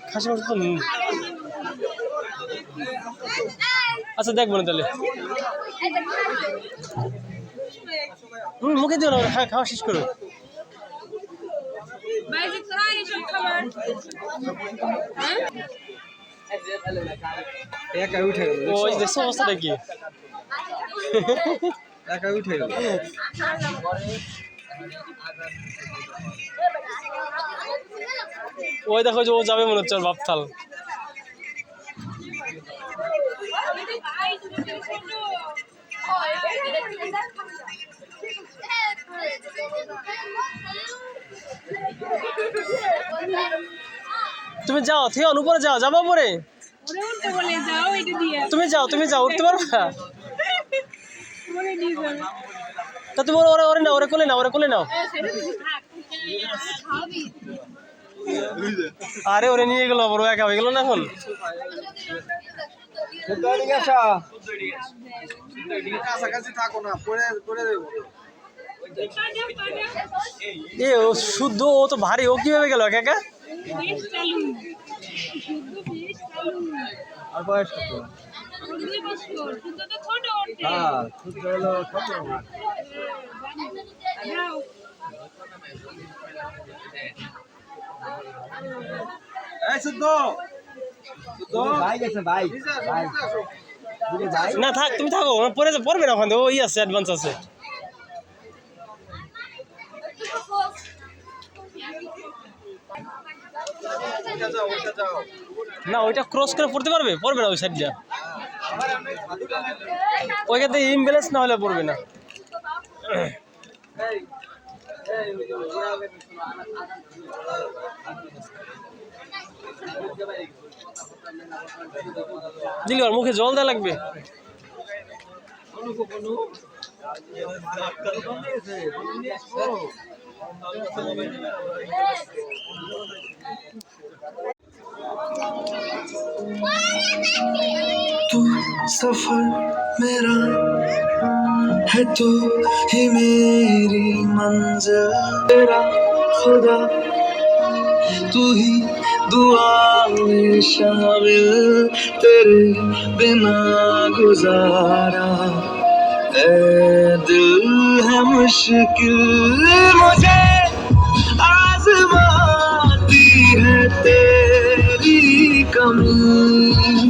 খাসি মাংস তো আচ্ছা দেখবো না তাহলে মুখে দিও না খাওয়া শেষ করো ওই দেখছো অবস্থাটা কি একা উঠে গেল ওই দেখো যে ও যাবে মনে হচ্ছে ওর বাপথাল তুমি যাও থিয়ন উপরে যাও যাবো পরে তুমি যাও উঠতে পারবা তা তুমি ওরে নাও ওরে কোলে নাও আরে ওরে নিয়ে গেল বড় একা হয়ে গেল না এখন এ ও শুদ্ধ ও তো ভারী ও কিভাবে গেল একা একা আর বয়স কত হ্যাঁ শুদ্ধ হলো ছোট এই শুদ্ধ ভাই গেছে ভাই না থাক তুমি থাকো পড়বে না ওখানে ও আছে অ্যাডভান্স আছে না ওইটা ক্রস করে পড়তে পড়বে না ওই সাইডটা ওইখানে ইমব্যালেন্স না হলে পড়বে না দিলি ওর মুখে জল দেওয়া লাগবে तू सफर मेरा है तू ही मेरी मंजिल तेरा खुदा तू ही दुआ में शामिल तेरे बिना गुजारा ऐ दिल है मुश्किल मुझे आज़माती है तेरी कमी